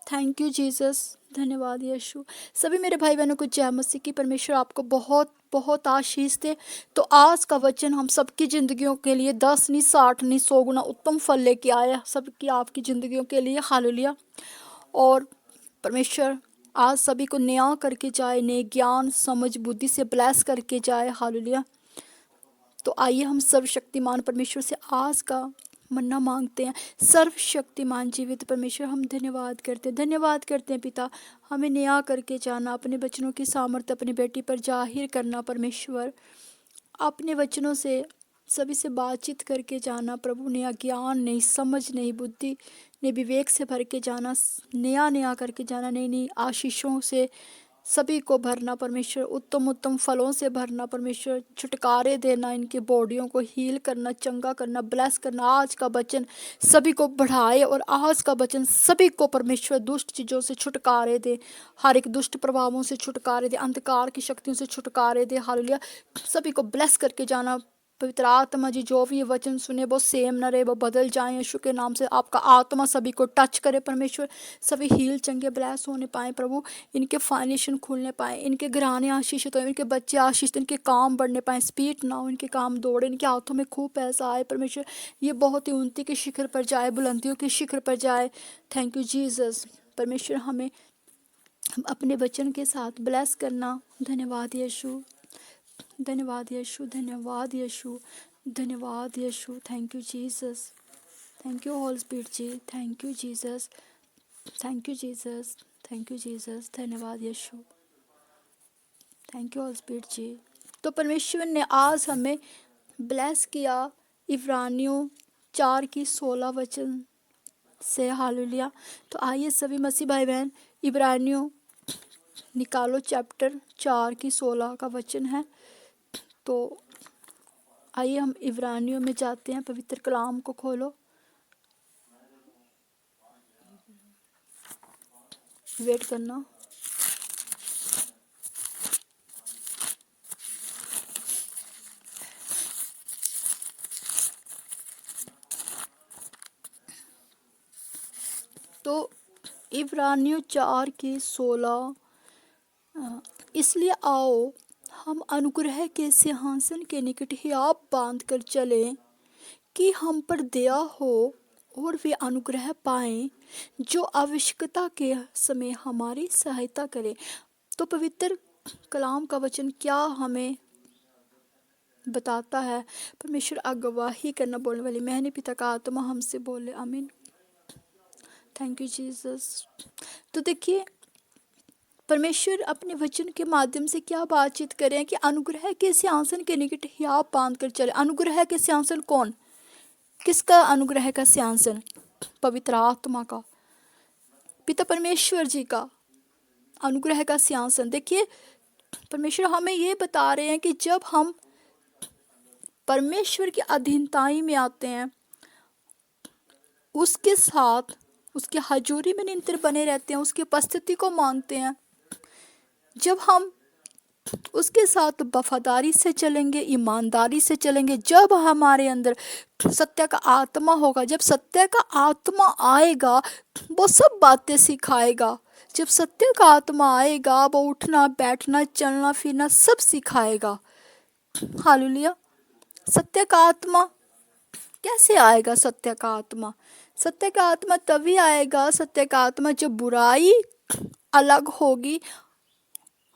Thank you Jesus, धन्यवाद यीशु। सभी मेरे भाई बहनों को जय मसीह की। परमेश्वर आपको बहुत बहुत आशीष दे। तो आज का वचन हम सबकी ज़िंदगियों के लिए 10 नहीं 60 नहीं 100 गुना उत्तम फल लेके आया सबकी आपकी ज़िंदगियों के लिए। हालेलुया। और परमेश्वर आज सभी को नया करके जाए, नए ज्ञान समझ बुद्धि से ब्लेस करके जाए। हालेलुया। तो आइए हम सर्वशक्तिमान परमेश्वर से आज का मन्ना मांगते हैं। सर्वशक्तिमान जीवित परमेश्वर, हम धन्यवाद करते हैं पिता। हमें नया करके जाना, अपने वचनों की सामर्थ्य अपनी बेटी पर जाहिर करना। परमेश्वर अपने वचनों से सभी से बातचीत करके जाना प्रभु। नया ज्ञान, नई समझ, नई बुद्धि, नए विवेक से भर के जाना, नया नया करके जाना, नई नई आशीषों से सभी को भरना परमेश्वर। उत्तम उत्तम फलों से भरना परमेश्वर। छुटकारे देना, इनके बॉडियों को हील करना, चंगा करना, ब्लेस करना। आज का वचन सभी को बढ़ाए और आज का वचन सभी को परमेश्वर दुष्ट चीज़ों से छुटकारे दे, हर एक दुष्ट प्रभावों से छुटकारे दे, अंधकार की शक्तियों से छुटकारे दे। हालेलुया। सभी को ब्लेस करके जाना। पवित्र आत्मा जी जो भी ये वचन सुने वो सेम न रहे, वो बदल जाएं यीशु के नाम से। आपका आत्मा सभी को टच करे परमेश्वर। सभी हील चंगे ब्लेस होने पाए प्रभु। इनके फाइनेंशियल खुलने पाए, इनके घराने आशीषित हो, इनके बच्चे आशीषित, इनके काम बढ़ने पाए, स्पीड ना हो, इनके काम दौड़े, इनके हाथों में खूब पैसा आए परमेश्वर। ये बहुत ही उन्नति के शिखर पर जाए, बुलंदियों के शिखर पर जाए। Thank you Jesus. परमेश्वर हमें अपने वचन के साथ ब्लेस करना। धन्यवाद यीशु, धन्यवाद यीशु, धन्यवाद यीशु, धन्यवाद यीशु। Thank you Jesus, thank you Holy Spirit ji, thank you Jesus, thank you Jesus, thank you Jesus. धन्यवाद यीशु, thank you Holy Spirit ji. तो परमेश्वर ने आज हमें ब्लेस किया इब्रानियों 4 की 16 वचन से। हालेलुया। तो आइए सभी मसीह भाई बहन इब्रानियों निकालो, चैप्टर 4 की 16 का वचन है। तो आइए हम इब्रानियों में जाते हैं। पवित्र कलाम को खोलो, वेट करना। तो इब्रानियों 4 की 16, इसलिए आओ हम अनुग्रह के सिंहासन के निकट हियाब बांध कर चलें कि हम पर दया हो और वे अनुग्रह पाएं जो आवश्यकता के समय हमारी सहायता करे। तो पवित्र कलाम का वचन क्या हमें बताता है? परमेश्वर अगवाही करना बोलने वाली मैंने पिता का आत्मा हमसे बोले। आमीन। Thank you Jesus. तो देखिए परमेश्वर अपने वचन के माध्यम से क्या बातचीत करें कि अनुग्रह के सिंहासन के निकट हियाब बांध कर चले। अनुग्रह के सिंहासन कौन? किसका अनुग्रह का सिंहासन? पवित्र आत्मा का, पिता परमेश्वर जी का अनुग्रह का सिंहासन। देखिए परमेश्वर हमें ये बता रहे हैं कि जब हम परमेश्वर की अधीनताई में आते हैं, उसके साथ उसकी हजूरी में निरंतर बने रहते हैं, उसकी उपस्थिति को मांगते हैं, जब हम उसके साथ वफादारी से चलेंगे, ईमानदारी से चलेंगे, जब हमारे अंदर सत्य का आत्मा होगा, जब सत्य का आत्मा आएगा वो सब बातें सिखाएगा। जब सत्य का आत्मा आएगा वो उठना बैठना चलना फिरना सब सिखाएगा। हालेलुया। सत्य का आत्मा कैसे आएगा? सत्य का आत्मा, सत्य का आत्मा तभी आएगा, सत्य का आत्मा जब बुराई अलग होगी,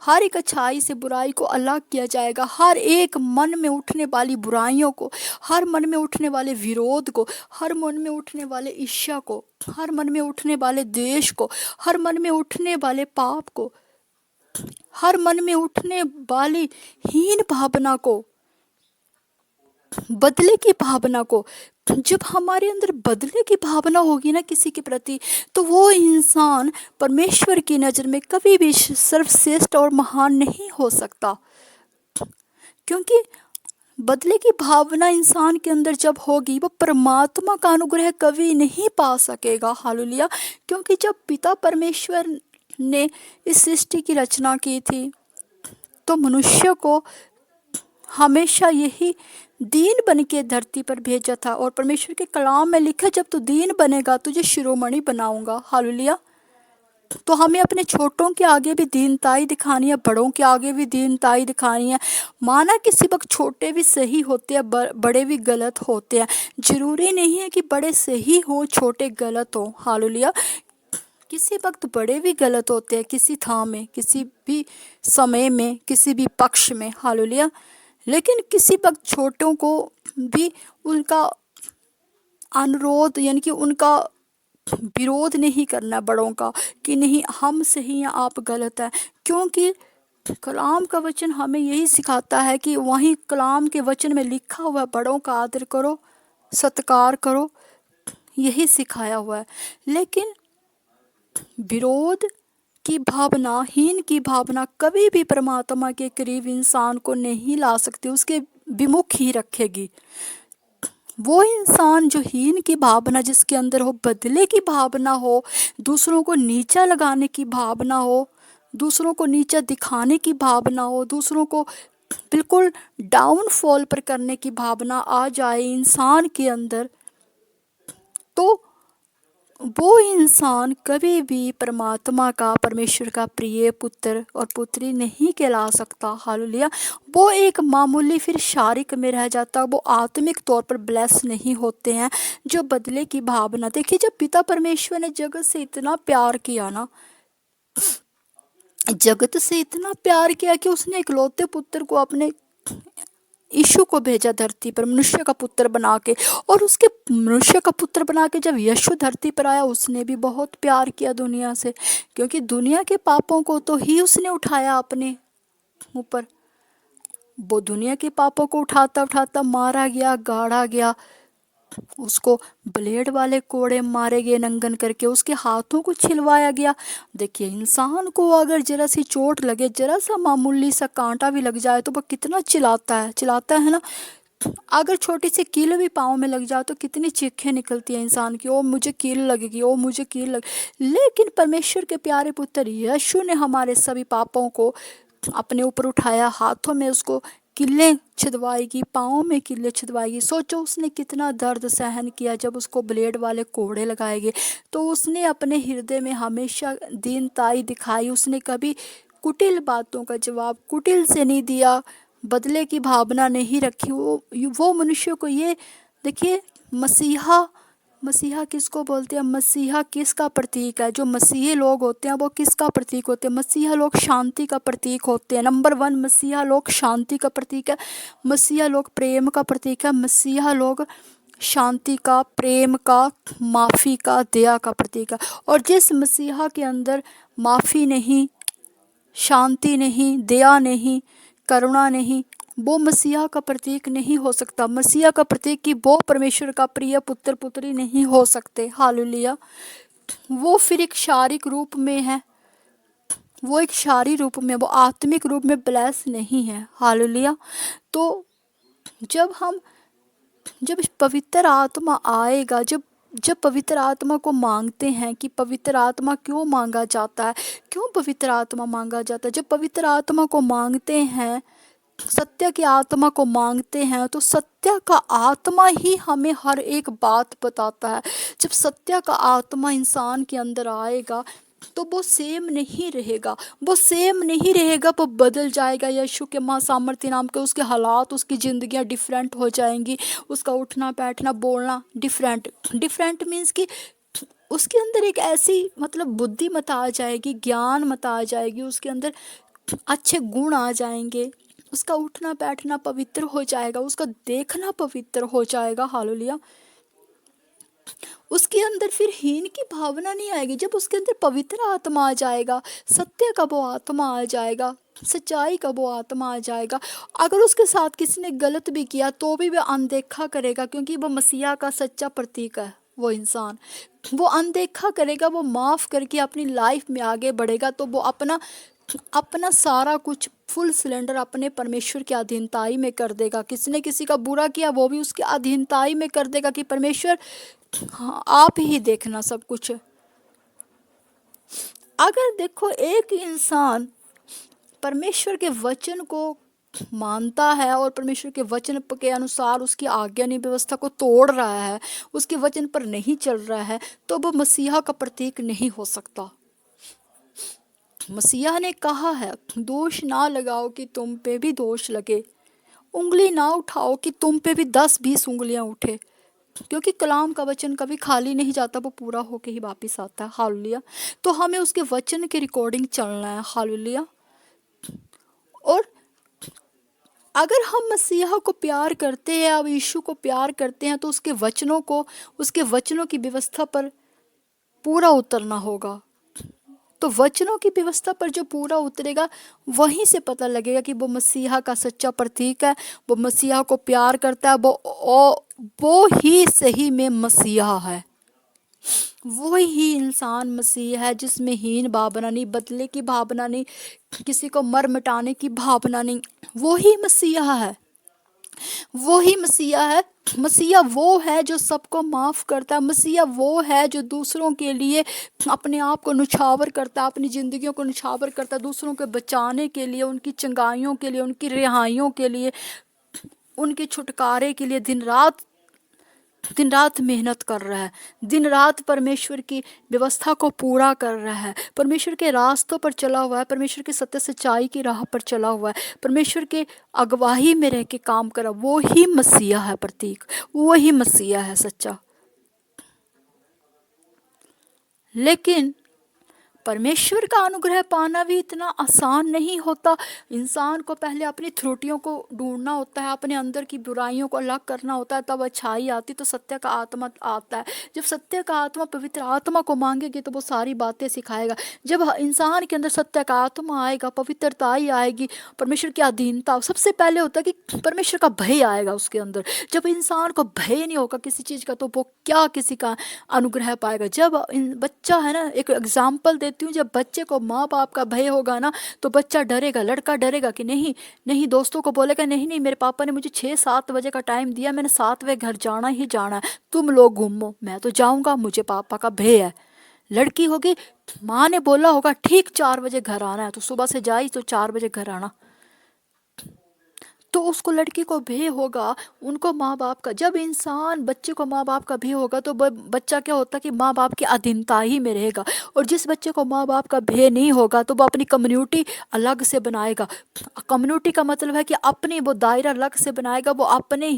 हर एक अच्छाई से बुराई को अलग किया जाएगा। हर एक मन में उठने वाली बुराइयों को, हर मन में उठने वाले विरोध को, हर मन में उठने वाले ईर्ष्या को, हर मन में उठने वाले द्वेष को, हर मन में उठने वाले पाप को, हर मन में उठने वाली हीन भावना को, बदले की भावना को, जब हमारे अंदर बदले की भावना होगी ना किसी के प्रति, तो वो इंसान परमेश्वर की नज़र में कभी भी सर्वश्रेष्ठ और महान नहीं हो सकता। क्योंकि बदले की भावना इंसान के अंदर जब होगी वो परमात्मा का अनुग्रह कभी नहीं पा सकेगा। हालेलुया। क्योंकि जब पिता परमेश्वर ने इस सृष्टि की रचना की थी तो मनुष्य को हमेशा यही दीन बन के धरती पर भेजा था। और परमेश्वर के कलाम में लिखा, जब तू दीन बनेगा तुझे शिरोमणि बनाऊंगा। हालेलुया। तो हमें अपने छोटों के आगे भी दीनताई दिखानी है, बड़ों के आगे भी दीनताई दिखानी है। माना किसी वक्त छोटे भी सही होते हैं, बड़े भी गलत होते हैं। जरूरी नहीं है कि बड़े सही हो छोटे गलत हो। हालेलुया। किसी वक्त बड़े भी गलत होते हैं, किसी था में, किसी भी समय में, किसी भी पक्ष में। हालेलुया। लेकिन किसी वक्त छोटों को भी उनका अनुरोध यानी कि उनका विरोध नहीं करना बड़ों का, कि नहीं हम सही हैं आप गलत हैं। क्योंकि कलाम का वचन हमें यही सिखाता है कि वहीं कलाम के वचन में लिखा हुआ है, बड़ों का आदर करो, सत्कार करो, यही सिखाया हुआ है। लेकिन विरोध की भावना, हीन की भावना कभी भी परमात्मा के करीब इंसान को नहीं ला सकती, उसके विमुख ही रखेगी। वो इंसान जो हीन की भावना जिसके अंदर हो, बदले की भावना हो, दूसरों को नीचा लगाने की भावना हो, दूसरों को नीचा दिखाने की भावना हो, दूसरों को बिल्कुल डाउनफॉल पर करने की भावना आ जाए इंसान के अंदर, तो वो इंसान कभी भी परमात्मा का, परमेश्वर का प्रिय पुत्र और पुत्री नहीं कहला सकता। हालेलुया। वो एक मामूली फिर शारीरिक में रह जाता, वो आत्मिक तौर पर ब्लेस नहीं होते हैं। जो बदले की भावना, देखिए जब पिता परमेश्वर ने जगत से इतना प्यार किया ना, जगत से इतना प्यार किया कि उसने इकलौते पुत्र को, अपने यीशु को भेजा धरती पर मनुष्य का पुत्र बना के। और उसके मनुष्य का पुत्र बना के जब यीशु धरती पर आया, उसने भी बहुत प्यार किया दुनिया से, क्योंकि दुनिया के पापों को तो ही उसने उठाया अपने ऊपर। वो दुनिया के पापों को उठाता उठाता मारा गया, गाड़ा गया, उसको ब्लेड वाले कोड़े मारे गए नंगन करके, उसके हाथों को छिलवाया गया। देखिए इंसान को अगर जरा सी चोट लगे, जरा सा मामूली सा कांटा भी लग जाए तो वह कितना चिल्लाता है ना। अगर छोटी सी कील भी पाँव में लग जाए तो कितनी चीखें निकलती है इंसान की, ओ मुझे कील लगेगी, ओ मुझे कील लग। लेकिन परमेश्वर के प्यारे पुत्र यीशु ने हमारे सभी पापों को अपने ऊपर उठाया, हाथों में उसको किल्ले छिदवाएगी, पाँव में किल्ले छिदवाएगी। सोचो उसने कितना दर्द सहन किया जब उसको ब्लेड वाले कोड़े लगाए गए। तो उसने अपने हृदय में हमेशा दीनताई दिखाई, उसने कभी कुटिल बातों का जवाब कुटिल से नहीं दिया, बदले की भावना नहीं रखी। वो मनुष्य को, ये देखिए मसीहा, मसीहा किसको बोलते हैं? मसीहा किसका प्रतीक है? जो मसीही लोग होते हैं वो किसका प्रतीक होते हैं? मसीहा लोग शांति का प्रतीक होते हैं। नंबर 1 मसीहा लोग शांति का प्रतीक है, मसीहा लोग प्रेम का प्रतीक है, मसीहा लोग शांति का, प्रेम का, माफ़ी का, दया का प्रतीक है। और जिस मसीहा के अंदर माफ़ी नहीं, शांति नहीं, दया नहीं, करुणा नहीं, वो मसीहा का प्रतीक नहीं हो सकता। मसीहा का प्रतीक कि वो परमेश्वर का प्रिय पुत्र पुत्री नहीं हो सकते। हालेलुया। वो फिर एक शारीरिक रूप में है, वो एक शारीरिक रूप में, वो आत्मिक रूप में ब्लेस नहीं है। हालेलुया। तो जब पवित्र आत्मा आएगा, जब जब पवित्र आत्मा को मांगते हैं कि पवित्र आत्मा क्यों मांगा जाता है, क्यों पवित्र आत्मा मांगा जाता है? जब पवित्र आत्मा को मांगते हैं, सत्य की आत्मा को मांगते हैं, तो सत्य का आत्मा ही हमें हर एक बात बताता है। जब सत्य का आत्मा इंसान के अंदर आएगा तो वो सेम नहीं रहेगा, वो सेम नहीं रहेगा, वो बदल जाएगा। यीशु के महासामर्थ्य नाम के उसके हालात, उसकी ज़िंदगियाँ डिफरेंट हो जाएंगी, उसका उठना बैठना बोलना डिफरेंट मीन्स कि उसके अंदर एक ऐसी मतलब बुद्धिमत्ता आ जाएगी, ज्ञान मता आ जाएगी, उसके अंदर अच्छे गुण आ जाएंगे, उसका उठना बैठना पवित्र हो जाएगा, उसका देखना पवित्र हो जाएगा। हालेलुया। उसके अंदर फिर हीन की भावना नहीं आएगी। जब उसके अंदर पवित्र आत्मा आ जाएगा, सत्य का वो आत्मा आ जाएगा, सच्चाई का वो आत्मा आ जाएगा, अगर उसके साथ किसी ने गलत भी किया तो भी वह अनदेखा करेगा, क्योंकि वो मसीहा का सच्चा प्रतीक है। वो इंसान वो अनदेखा करेगा, वो माफ़ करके अपनी लाइफ में आगे बढ़ेगा। तो वो अपना अपना सारा कुछ फुल सिलेंडर अपने परमेश्वर की अधीनताई में कर देगा। किसी ने किसी का बुरा किया, वो भी उसकी अधीनताई में कर देगा कि परमेश्वर हाँ आप ही देखना सब कुछ। अगर देखो एक इंसान परमेश्वर के वचन को मानता है और परमेश्वर के वचन के अनुसार उसकी आज्ञा व्यवस्था को तोड़ रहा है, उसके वचन पर नहीं चल रहा है, तो वो मसीहा का प्रतीक नहीं हो सकता। मसीहा ने कहा है, दोष ना लगाओ कि तुम पे भी दोष लगे, उंगली ना उठाओ कि तुम पे भी 10-20 उंगलियां उठे। क्योंकि कलाम का वचन कभी खाली नहीं जाता, वो पूरा होके ही वापिस आता है। हालेलुया। तो हमें उसके वचन के रिकॉर्डिंग चलना है। हालेलुया। और अगर हम मसीहा को प्यार करते हैं, अब यीशु को प्यार करते हैं, तो उसके वचनों की व्यवस्था पर पूरा उतरना होगा। तो वचनों की व्यवस्था पर जो पूरा उतरेगा, वहीं से पता लगेगा कि वो मसीहा का सच्चा प्रतीक है, वो मसीहा को प्यार करता है, वो ही सही में मसीहा है। वो ही इंसान मसीह है जिसमें हीन भावना नहीं, बदले की भावना नहीं, किसी को मर मिटाने की भावना नहीं। वो ही मसीहा है, वो ही मसीहा है। मसीहा वो है जो सबको माफ़ करता है। मसीहा वो है जो दूसरों के लिए अपने आप को नुछावर करता है, अपनी ज़िंदगियों को नुछावर करता है, दूसरों को बचाने के लिए, उनकी चंगाइयों के लिए, उनकी रिहाइयों के लिए, उनके छुटकारे के लिए दिन रात मेहनत कर रहा है। दिन रात परमेश्वर की व्यवस्था को पूरा कर रहा है, परमेश्वर के रास्तों पर चला हुआ है, परमेश्वर की सत्य सच्चाई की राह पर चला हुआ है, परमेश्वर के अगुवाई में रह के काम करा। वो ही मसीहा है प्रतीक, वो ही मसीहा है सच्चा। लेकिन परमेश्वर का अनुग्रह पाना भी इतना आसान नहीं होता। इंसान को पहले अपनी त्रुटियों को ढूंढना होता है, अपने अंदर की बुराइयों को अलग करना होता है, तब अच्छाई आती, तो सत्य का आत्मा आता है। जब सत्य का आत्मा पवित्र आत्मा को मांगेगी तो वो सारी बातें सिखाएगा। जब इंसान के अंदर सत्य का आत्मा आएगा, पवित्रता ही आएगी, परमेश्वर की अधीनता, सबसे पहले होता है कि परमेश्वर का भय आएगा उसके अंदर। जब इंसान को भय नहीं होगा किसी चीज़ का, तो वो क्या किसी का अनुग्रह पाएगा। जब बच्चा है ना, एक एग्जाम्पल देती हूँ, जब बच्चे को माँ बाप का भय होगा ना, तो बच्चा डरेगा, लड़का डरेगा कि नहीं नहीं, दोस्तों को बोलेगा नहीं नहीं, मेरे पापा ने मुझे 6-7 बजे का टाइम दिया, मैंने 7 बजे घर जाना ही जाना है, तुम लोग घूमो, मैं तो जाऊँगा, मुझे पापा का भय है। लड़की होगी, माँ ने बोला होगा ठीक 4 बजे घर आना है, तो सुबह से जाई तो 4 बजे घर आना, तो उसको, लड़की को भय होगा उनको माँ बाप का। जब इंसान बच्चे को माँ बाप का भय होगा, तो बच्चा क्या होता है कि माँ बाप की अधीनता ही में रहेगा। और जिस बच्चे को माँ बाप का भय नहीं होगा, तो वो अपनी कम्युनिटी अलग से बनाएगा। कम्युनिटी का मतलब है कि अपनी वो दायरा अलग से बनाएगा, वो अपने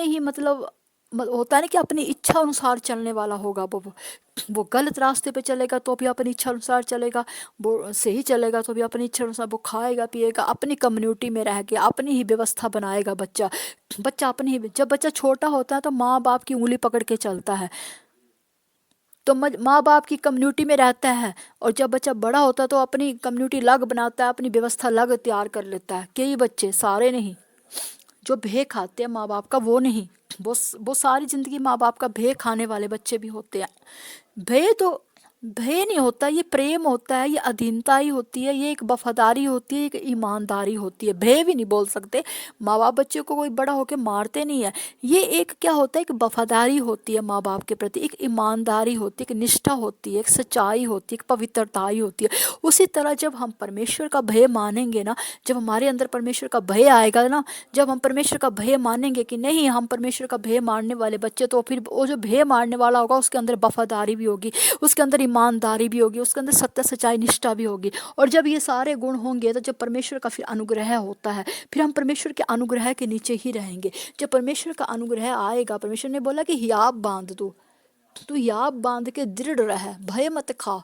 ही मतलब होता है ना कि अपनी इच्छा अनुसार चलने वाला होगा। वो गलत रास्ते पे चलेगा तो भी अपनी इच्छा अनुसार चलेगा, वो सही चलेगा तो भी अपनी इच्छा अनुसार, वो खाएगा पिएगा, अपनी कम्युनिटी में रह के अपनी ही व्यवस्था बनाएगा। बच्चा अपनी ही, जब बच्चा छोटा होता है तो माँ बाप की उंगली पकड़ के चलता है, तो माँ बाप की कम्युनिटी में रहता है। और जब बच्चा बड़ा होता है तो अपनी कम्युनिटी अलग बनाता है, अपनी व्यवस्था अलग तैयार कर लेता है। कई बच्चे, सारे नहीं, जो भय खाते हैं माँ बाप का, वो नहीं, वो सारी जिंदगी माँ बाप का भय खाने वाले बच्चे भी होते हैं। भय नहीं होता, ये प्रेम होता है, ये अधीनता ही होती है, ये एक वफादारी होती है, एक ईमानदारी होती है। भय भी नहीं बोल सकते, माँ बाप बच्चे को कोई बड़ा होकर मारते नहीं है। ये एक क्या होता है, एक वफादारी होती है माँ बाप के प्रति, एक ईमानदारी होती है, एक निष्ठा होती है, एक सच्चाई होती है, एक पवित्रता ही होती है। उसी तरह जब हम परमेश्वर का भय मानेंगे ना, जब हमारे अंदर परमेश्वर का भय आएगा ना, जब हम परमेश्वर का भय मानेंगे कि नहीं हम परमेश्वर का भय मानने वाले बच्चे, तो फिर वो जो भय मानने वाला होगा उसके अंदर वफादारी भी होगी, उसके अंदर ईमानदारी भी होगी, उसके अंदर सत्य सच्चाई निष्ठा भी होगी। और जब ये सारे गुण होंगे, तो जब परमेश्वर का फिर अनुग्रह होता है, फिर हम परमेश्वर के अनुग्रह के नीचे ही रहेंगे। जब परमेश्वर का अनुग्रह आएगा, परमेश्वर ने बोला कि हियाब बांध दो, तू हियाब बांध के दृढ़ रह, भय मत खा,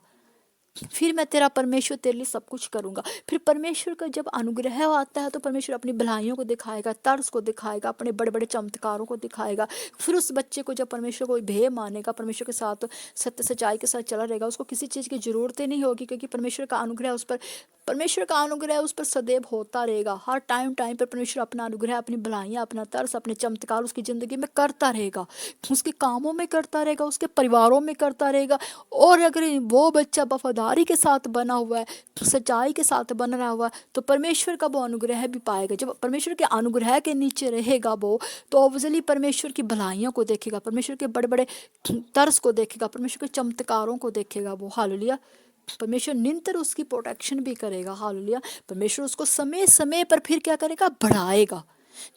फिर मैं तेरा परमेश्वर तेरे लिए सब कुछ करूंगा। फिर परमेश्वर का जब अनुग्रह आता है, तो परमेश्वर अपनी भलाइयों को दिखाएगा, तर्स को दिखाएगा, अपने बड़े बड़े चमत्कारों को दिखाएगा। फिर उस बच्चे को, जब परमेश्वर को भय मानेगा, परमेश्वर के साथ सत्य सच्चाई के साथ चला रहेगा, उसको किसी चीज़ की जरूरत ही नहीं होगी, क्योंकि परमेश्वर का अनुग्रह उस पर सदैव होता रहेगा। हर टाइम पर परमेश्वर अपना अनुग्रह, अपनी भलाइयाँ, अपना तर्स, अपने चमत्कार उसकी ज़िंदगी में करता रहेगा, उसके कामों में करता रहेगा, उसके परिवारों में करता रहेगा। और अगर वो बच्चा वफादारी के साथ बना हुआ है, सच्चाई के साथ बन रहा हुआ है, तो परमेश्वर का वो अनुग्रह भी पाएगा। जब परमेश्वर के अनुग्रह के नीचे रहेगा वो, तो ऑब्वियसली परमेश्वर की भलाइयों को देखेगा, परमेश्वर के बड़े बड़े तर्स को देखेगा, परमेश्वर के चमत्कारों को देखेगा वो। हालेलुया। परमेश्वर निरंतर उसकी प्रोटेक्शन भी करेगा। हालेलुया। परमेश्वर उसको समय समय पर फिर क्या करेगा, बढ़ाएगा।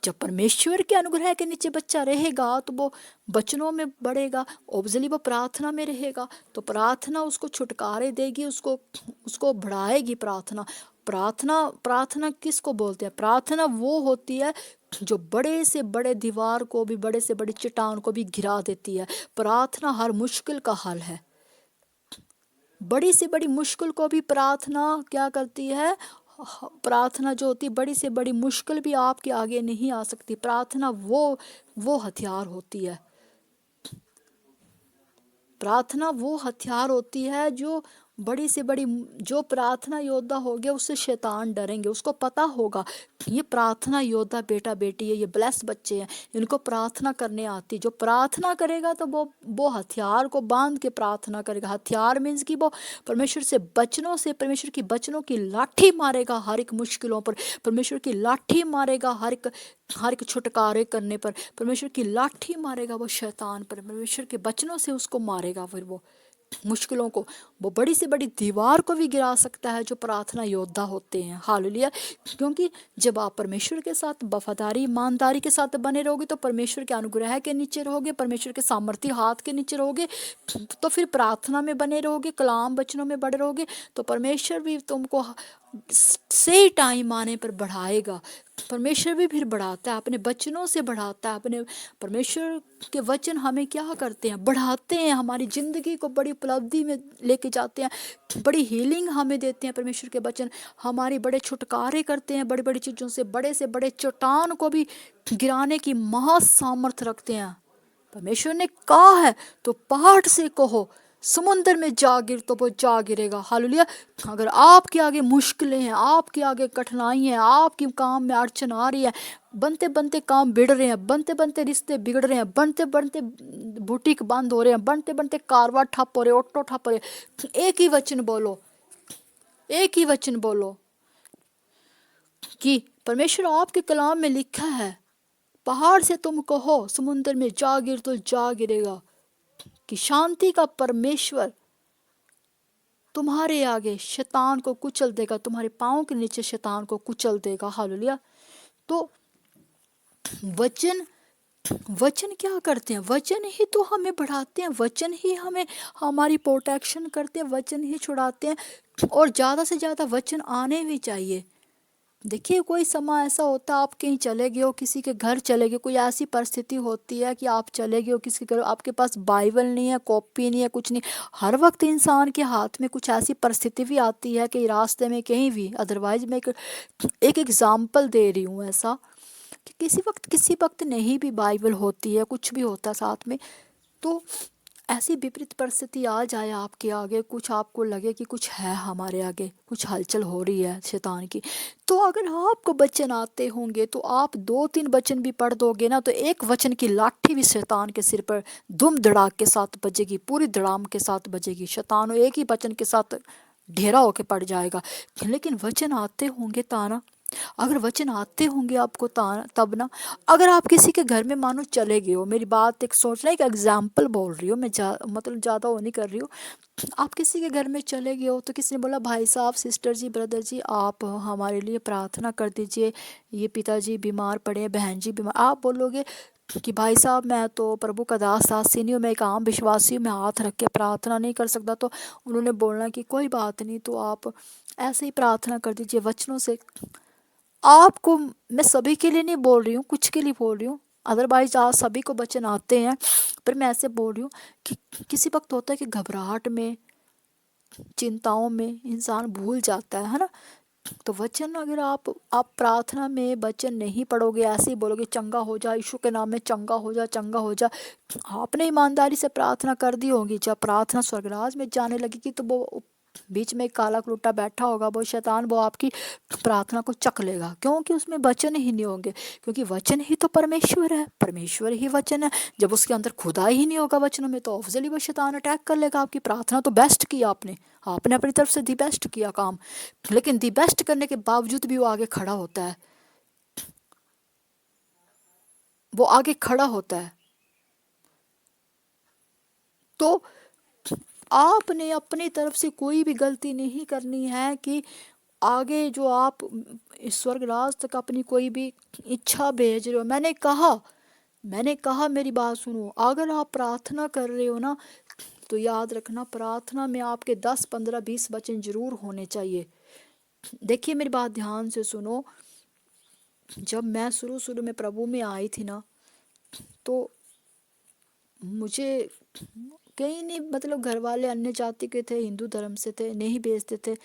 जब परमेश्वर के अनुग्रह के नीचे बच्चा रहेगा तो वो वचनों में बढ़ेगा, ऑब्वियसली वो प्रार्थना में रहेगा, तो प्रार्थना उसको छुटकारे देगी, उसको उसको बढ़ाएगी। प्रार्थना प्रार्थना प्रार्थना किसको बोलते हैं? प्रार्थना वो होती है जो बड़े से बड़े दीवार को भी, बड़े से बड़ी चट्टान को भी गिरा देती है। प्रार्थना हर मुश्किल का हल है। बड़ी से बड़ी मुश्किल को भी प्रार्थना क्या करती है? प्रार्थना जो होती है, बड़ी से बड़ी मुश्किल भी आपके आगे नहीं आ सकती। प्रार्थना वो हथियार होती है। प्रार्थना वो हथियार होती है जो बड़ी से बड़ी, जो प्रार्थना योद्धा हो गया उससे शैतान डरेंगे। उसको पता होगा ये प्रार्थना योद्धा बेटा बेटी है, ये ब्लेस बच्चे हैं, इनको प्रार्थना करने आती। जो प्रार्थना करेगा तो वो हथियार को बांध के प्रार्थना करेगा। हथियार मीन्स कि वो परमेश्वर से बचनों से, परमेश्वर की बचनों की लाठी मारेगा हर एक मुश्किलों पर, परमेश्वर की लाठी मारेगा हर एक छुटकारे करने पर, परमेश्वर की लाठी मारेगा वो शैतान पर, परमेश्वर के बचनों से उसको मारेगा। फिर वो मुश्किलों को, वो बड़ी से बड़ी दीवार को भी गिरा सकता है जो प्रार्थना योद्धा होते हैं। हालेलुया। क्योंकि जब आप परमेश्वर के साथ वफादारी ईमानदारी के साथ बने रहोगे, तो परमेश्वर के अनुग्रह के नीचे रहोगे, परमेश्वर के सामर्थ्य हाथ के नीचे रहोगे, तो फिर प्रार्थना में बने रहोगे, कलाम वचनों में बड़े रहोगे, तो परमेश्वर भी तुमको सही टाइम आने पर बढ़ाएगा। परमेश्वर भी फिर बढ़ाता है, अपने वचनों से बढ़ाता है। अपने परमेश्वर के वचन हमें क्या करते हैं? बढ़ाते हैं, हमारी ज़िंदगी को बड़ी उपलब्धि में लेके जाते हैं, बड़ी हीलिंग हमें देते हैं। परमेश्वर के वचन हमारी बड़े छुटकारे करते हैं, बड़ी बड़ी चीज़ों से, बड़े से बड़े चट्टान को भी गिराने की महासामर्थ रखते हैं। परमेश्वर ने कहा है तो पहाड़ से कहो समुंदर में जा गिर, तो वो जा गिरेगा। हालेलुया। अगर आपके आगे मुश्किलें हैं, आपके आगे कठिनाई है, आपके काम में अड़चन आ रही है, बनते बनते काम बिगड़ रहे हैं, बनते बनते रिश्ते बिगड़ रहे हैं, बनते बनते बुटीक बंद हो रहे हैं, बनते बनते कारवार ठप हो रहे, ऑटो ठप हो रहे, एक ही वचन बोलो, एक ही वचन बोलो कि परमेश्वर आपके कलाम में लिखा है, पहाड़ से तुम कहो समुंदर में जा गिर, तो जा गिरेगा। कि शांति का परमेश्वर तुम्हारे आगे शैतान को कुचल देगा, तुम्हारे पाँव के नीचे शैतान को कुचल देगा। हालेलुया। तो वचन वचन क्या करते हैं? वचन ही तो हमें बढ़ाते हैं, वचन ही हमें हमारी प्रोटेक्शन करते हैं, वचन ही छुड़ाते हैं। और ज़्यादा से ज़्यादा वचन आने भी चाहिए। देखिए, कोई समय ऐसा होता है आप कहीं चले गए हो, किसी के घर चले गए, कोई ऐसी परिस्थिति होती है कि आप चले गए हो किसी के घर, आपके पास बाइबल नहीं है, कॉपी नहीं है, कुछ नहीं। हर वक्त इंसान के हाथ में कुछ ऐसी परिस्थिति भी आती है कि रास्ते में कहीं भी। अदरवाइज मैं एक एग्जाम्पल दे रही हूँ ऐसा कि किसी वक्त नहीं भी बाइबल होती है, कुछ भी होता है साथ में, तो ऐसी विपरीत परिस्थिति आ जाए आपके आगे, कुछ आपको लगे कि कुछ है हमारे आगे, कुछ हलचल हो रही है शैतान की, तो अगर आपको वचन आते होंगे तो आप 2-3 वचन भी पढ़ दोगे ना, तो एक वचन की लाठी भी शैतान के सिर पर दुम धड़ाक के साथ बजेगी, पूरी धड़ाम के साथ बजेगी। शैतान एक ही वचन के साथ ढेरा होके पड़ जाएगा। लेकिन वचन आते होंगे ताना, अगर वचन आते होंगे आपको तब ना, अगर आप किसी के घर में मानो चले गए हो, मेरी बात एक सोचना, एक एग्जाम्पल बोल रही हूँ मैं, मतलब ज़्यादा वो नहीं कर रही हूँ। आप किसी के घर में चले गए हो, तो किसी ने बोला भाई साहब, सिस्टर जी, ब्रदर जी, आप हमारे लिए प्रार्थना कर दीजिए, ये पिताजी बीमार पड़े हैं, बहन जी बीमार। आप बोलोगे कि भाई साहब मैं तो प्रभु का दासी नहीं हूँ, मैं एक आम विश्वासी हूँ, मैं हाथ रख के प्रार्थना नहीं कर सकता। तो उन्होंने बोलना कि कोई बात नहीं, तो आप ऐसे ही प्रार्थना कर दीजिए वचनों से। आपको, मैं सभी के लिए नहीं बोल रही हूँ, कुछ के लिए बोल रही हूँ, अदरवाइज आज सभी को वचन आते हैं, पर मैं ऐसे बोल रही हूँ कि किसी वक्त होता है कि घबराहट में, चिंताओं में इंसान भूल जाता है ना। तो वचन अगर आप प्रार्थना में वचन नहीं पढ़ोगे, ऐसे ही बोलोगे चंगा हो जा, यीशु के नाम में चंगा हो जा, चंगा हो जा, आपने ईमानदारी से प्रार्थना कर दी होगी, जब प्रार्थना स्वर्गराज में जाने लगेगी तो वो बीच में एक काला कुलूटा बैठा होगा, वो शैतान, वो आपकी प्रार्थना को चख लेगा, क्योंकि उसमें वचन ही नहीं होंगे। क्योंकि वचन ही तो परमेश्वर है, परमेश्वर ही वचन है। जब उसके अंदर खुदा ही नहीं होगा वचनों में, तो ऑब्वियसली वो शैतान अटैक कर लेगा आपकी प्रार्थना। तो बेस्ट किया आपने अपनी तरफ से दी बेस्ट किया काम, लेकिन दी बेस्ट करने के बावजूद भी वो आगे खड़ा होता है, वो आगे खड़ा होता है। तो आपने अपनी तरफ से कोई भी गलती नहीं करनी है कि आगे जो आप इस स्वर्ग राज तक अपनी कोई भी इच्छा भेज रहे हो, मैंने कहा मेरी बात सुनो, अगर आप प्रार्थना कर रहे हो ना, तो याद रखना प्रार्थना में आपके 10 15 20 वचन जरूर होने चाहिए। देखिए मेरी बात ध्यान से सुनो, जब मैं शुरू शुरू में प्रभु में आई थी ना, तो मुझे कहीं नहीं, मतलब घर वाले अन्य जाति के थे, हिंदू धर्म से थे, नहीं भेजते थे।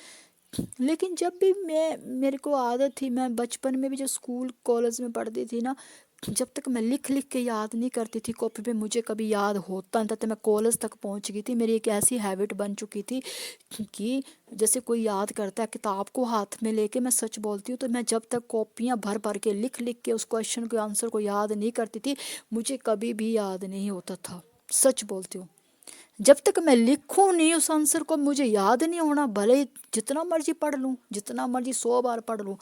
लेकिन जब भी मेरे को आदत थी, मैं बचपन में भी जब स्कूल कॉलेज में पढ़ती थी ना, जब तक मैं लिख लिख के याद नहीं करती थी कॉपी पे, मुझे कभी याद होता नहीं था। तो मैं कॉलेज तक पहुंच गई थी, मेरी एक ऐसी हैबिट बन चुकी थी कि जैसे कोई याद करता है किताब को हाथ में लेके, मैं सच बोलती हूँ, तो मैं जब तक कॉपियाँ भर भर के लिख लिख के उस क्वेश्चन के आंसर को याद नहीं करती थी, मुझे कभी भी याद नहीं होता था। सच बोलती हूँ, जब तक मैं लिखूं नहीं उस आंसर को, मुझे याद नहीं होना, भले ही जितना मर्जी पढ़ लूं, जितना मर्जी 100 बार पढ़ लूं।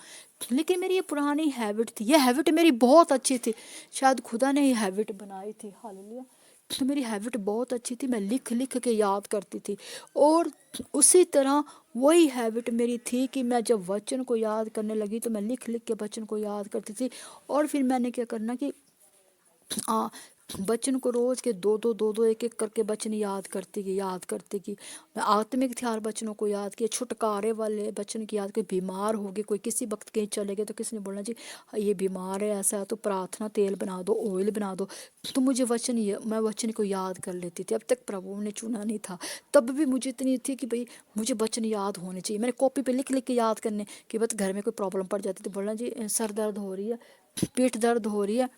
लेकिन मेरी ये पुरानी हैबिट थी, ये हैबिट मेरी बहुत अच्छी थी, शायद खुदा ने ये हैबिट बनाई थी, हालेलुया। तो मेरी हैबिट बहुत अच्छी थी, मैं लिख लिख के याद करती थी। और उसी तरह वही हैबिट मेरी थी कि मैं जब वचन को याद करने लगी, तो मैं लिख लिख के वचन को याद करती थी। और फिर मैंने क्या करना कि आ बच्चन को रोज के दो दो एक एक करके बच्चन याद करती की। मैं आत्मिक हथियार बच्चनों को याद किया, छुटकारे वाले बच्चन की याद, कोई बीमार हो गए, कोई किसी वक्त कहीं चले गए, तो किसी ने बोलना जी ये बीमार है, ऐसा है, तो प्रार्थना तेल बना दो, ऑयल बना दो। तो मुझे मैं वचन को याद कर लेती थी। अब तक प्रभु ने चुना नहीं था, तब भी मुझे इतनी थी कि भाई मुझे वचन याद होने चाहिए। मैंने कॉपी पे लिख लिख के याद करने कि बस घर में कोई प्रॉब्लम पड़ जाती, तो बोलना जी सर दर्द हो रही है, पेट दर्द हो रही है,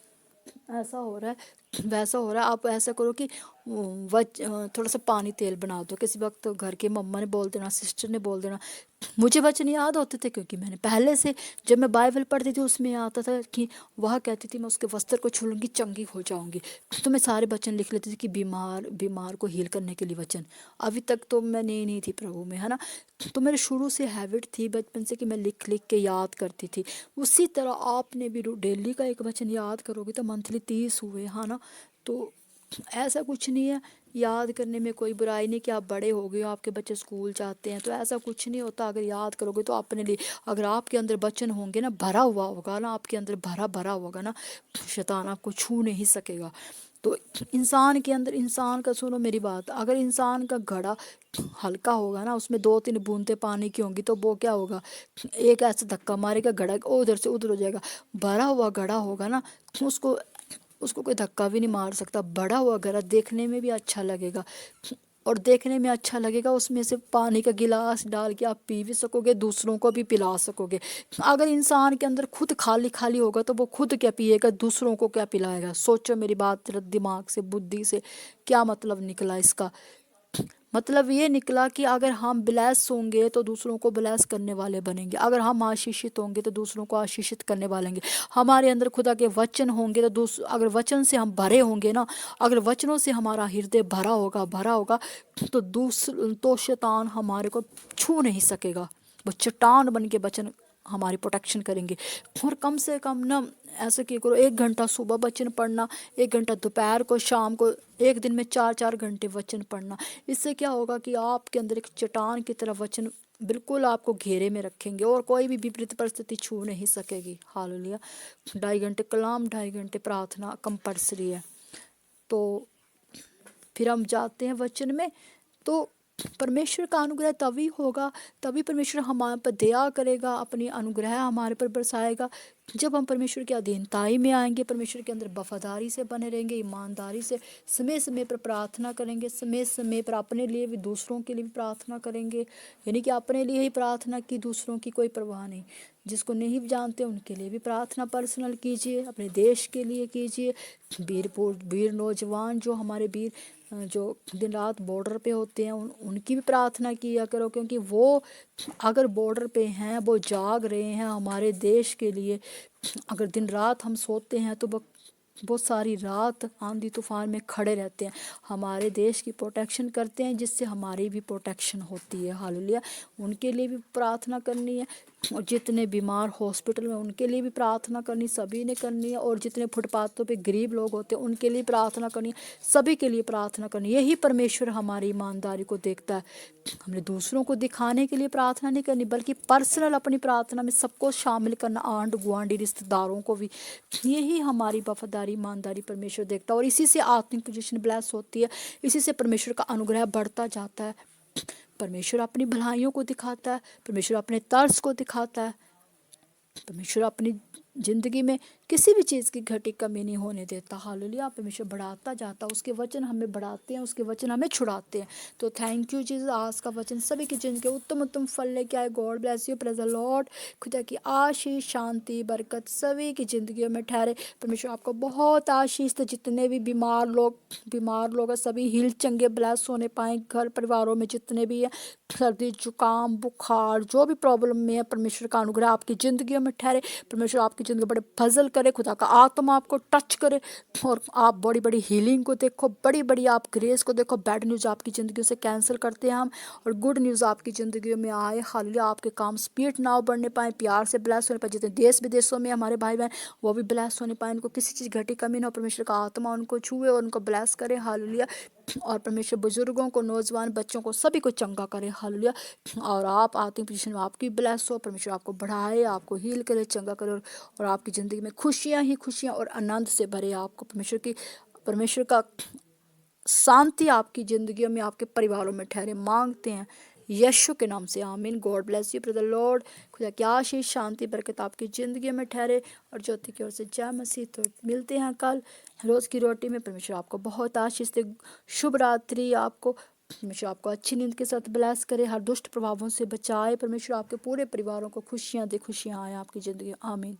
ऐसा हो रहा है, वैसा हो रहा है, आप ऐसा करो कि थोड़ा सा पानी तेल बना दो। किसी वक्त घर के मम्मा ने बोल देना, सिस्टर ने बोल देना, मुझे वचन याद होते थे, क्योंकि मैंने पहले से जब मैं बाइबल पढ़ती थी उसमें आता था कि वह कहती थी मैं उसके वस्त्र को छू लूंगी चंगी हो जाऊंगी। तो मैं सारे वचन लिख लेती थी कि बीमार बीमार को हील करने के लिए वचन। अभी तक तो मैं नहीं थी प्रभु में, है ना। तो मेरे शुरू से हैबिट थी बचपन से कि मैं लिख लिख के याद करती थी। उसी तरह आपने भी डेली का एक वचन याद करोगे तो मंथली 30 हुए, है ना। तो ऐसा कुछ नहीं है, याद करने में कोई बुराई नहीं कि आप बड़े हो गए हो, आपके बच्चे स्कूल जाते हैं, तो ऐसा कुछ नहीं होता। अगर याद करोगे तो अपने लिए, अगर आपके अंदर वचन होंगे ना, भरा हुआ होगा ना, आपके अंदर भरा भरा होगा ना, शैतान आपको छू नहीं सकेगा। तो इंसान के अंदर, इंसान का सुनो मेरी बात, अगर इंसान का घड़ा हल्का होगा ना, उसमें 2 3 बूंदे पानी की होंगी, तो वो क्या होगा, एक ऐसा धक्का मारेगा, घड़ा उधर से उधर हो जाएगा। भरा हुआ घड़ा होगा ना, उसको उसको कोई धक्का भी नहीं मार सकता। बड़ा हुआ घड़ा देखने में भी अच्छा लगेगा, और देखने में अच्छा लगेगा, उसमें से पानी का गिलास डाल के आप पी भी सकोगे, दूसरों को भी पिला सकोगे। अगर इंसान के अंदर खुद खाली खाली होगा, तो वो खुद क्या पिएगा, दूसरों को क्या पिलाएगा। सोचो मेरी बात, तेरा दिमाग से, बुद्धि से क्या मतलब निकला इसका। मतलब ये निकला कि अगर हम ब्लेस होंगे तो दूसरों को ब्लेस करने वाले बनेंगे, अगर हम आशीषित होंगे तो दूसरों को आशीषित करने वाले होंगे। हमारे अंदर खुदा के वचन होंगे तो अगर वचन से हम भरे होंगे ना, अगर वचनों से हमारा हृदय भरा होगा तो शैतान हमारे को छू नहीं सकेगा। वो चट्टान बन के वचन हमारी प्रोटेक्शन करेंगे। और कम से कम ना ऐसे किया करो, 1 घंटा सुबह वचन पढ़ना, 1 घंटा दोपहर को, शाम को, एक दिन में 4 4 घंटे वचन पढ़ना। इससे क्या होगा कि आपके अंदर एक चट्टान की तरह वचन बिल्कुल आपको घेरे में रखेंगे, और कोई भी विपरीत परिस्थिति छू नहीं सकेगी। हालेलुया। 2.5 घंटे कलाम, 2.5 घंटे प्रार्थना कंपलसरी है। तो फिर हम जाते हैं वचन में, तो परमेश्वर का अनुग्रह तभी होगा, तभी परमेश्वर हमारे पर दया करेगा, अपनी अनुग्रह हमारे पर बरसाएगा, जब हम परमेश्वर की अधीनताई में आएंगे, परमेश्वर के अंदर वफादारी से बने रहेंगे, ईमानदारी से समय समय पर प्रार्थना करेंगे, समय समय पर अपने लिए भी दूसरों के लिए भी प्रार्थना करेंगे। यानी कि अपने लिए ही प्रार्थना की, दूसरों की कोई परवाह नहीं। जिसको नहीं जानते उनके लिए भी प्रार्थना पर्सनल कीजिए, अपने देश के लिए कीजिए। वीर नौजवान जो हमारे वीर जो दिन रात बॉर्डर पे होते हैं, उनकी भी प्रार्थना किया करो, क्योंकि वो अगर बॉर्डर पे हैं, वो जाग रहे हैं हमारे देश के लिए। अगर दिन रात हम सोते हैं, तो वो सारी रात आंधी तूफान में खड़े रहते हैं, हमारे देश की प्रोटेक्शन करते हैं, जिससे हमारी भी प्रोटेक्शन होती है। हालेलुया। उनके लिए भी प्रार्थना करनी है, और जितने बीमार हॉस्पिटल में उनके लिए भी प्रार्थना करनी, सभी ने करनी है। और जितने फुटपाथों पे गरीब लोग होते हैं उनके लिए प्रार्थना करनी, सभी के लिए प्रार्थना करनी। यही परमेश्वर हमारी ईमानदारी को देखता है। हमने दूसरों को दिखाने के लिए प्रार्थना नहीं करनी, बल्कि पर्सनल अपनी प्रार्थना में सबको शामिल करना, आंढ गुआंढी रिश्तेदारों को भी। यही हमारी वफादारी ईमानदारी परमेश्वर देखता है। और इसी से आत्मिक पोजीशन ब्लेस होती है, इसी से परमेश्वर का अनुग्रह बढ़ता जाता है। परमेश्वर अपनी भलाइयों को दिखाता है, परमेश्वर अपने तर्स को दिखाता है, परमेश्वर अपनी ज़िंदगी में किसी भी चीज़ की घटी कमी नहीं होने देता। हालेलुया। परमेश्वर बढ़ाता जाता, उसके वचन हमें बढ़ाते हैं, उसके वचन हमें छुड़ाते हैं। तो थैंक यू जीसस। आज का वचन सभी की जिंदगी उत्तम उत्तम फल लेके आए। God bless you. Praise the Lord. खुदा की आशीष, शांति, बरकत सभी की जिंदगियों में ठहरे। परमेश्वर आपको बहुत आशीष दे। जितने भी बीमार लोग हैं सभी हील, चंगे, ब्लेस होने पाए। घर परिवारों में जितने भी हैं, सर्दी जुकाम बुखार जो भी प्रॉब्लम में है, परमेश्वर का अनुग्रह आपकी ज़िंदगियों में ठहरे। परमेश्वर आपकी ज़िंदगी बड़े फजल करे, खुदा का आत्मा आपको टच करे और आप बड़ी बड़ी हीलिंग को देखो, बड़ी बड़ी आप ग्रेस को देखो। बैड न्यूज़ आपकी ज़िंदगी से कैंसिल करते हैं हम, और गुड न्यूज़ आपकी ज़िंदगी में आए। हालेलुया। आपके काम स्पीड ना बढ़ने पाए, प्यार से ब्लेस होने पाए। जितने देश विदेशों में हमारे भाई बहन वो भी ब्लेस होने पाए, उनको किसी चीज़ घटी कमी ना हो। परमेश्वर का आत्मा उनको छुए और उनको ब्लेस करे। हालेलुया। और परमेश्वर बुजुर्गों को, नौजवान बच्चों को, सभी को चंगा करे। हालेलुया। और आप आत्मिक पोजीशन में आपकी ब्लेस हो, परमेश्वर आपको बढ़ाए, आपको हील करे, चंगा करे, और आपकी ज़िंदगी में खुशियाँ ही खुशियाँ और आनंद से भरे। आपको परमेश्वर का शांति आपकी ज़िंदगियों में, आपके परिवारों में ठहरे, मांगते हैं यीशु के नाम से, आमीन। God bless you. Praise the Lord. खुदा की आशीष, शांति, बरकत आपकी ज़िंदगी में ठहरे। और ज्योति की ओर से जय मसीह। तो मिलते हैं कल रोज़ की रोटी में। परमेश्वर आपको बहुत आशीष दे। शुभ रात्रि आपको। परमेश्वर आपको अच्छी नींद के साथ ब्लेस करे, हर दुष्ट प्रभावों से बचाए। परमेश्वर आपके पूरे परिवारों को खुशियाँ दे, खुशियाँ आए आपकी ज़िंदगी। आमीन।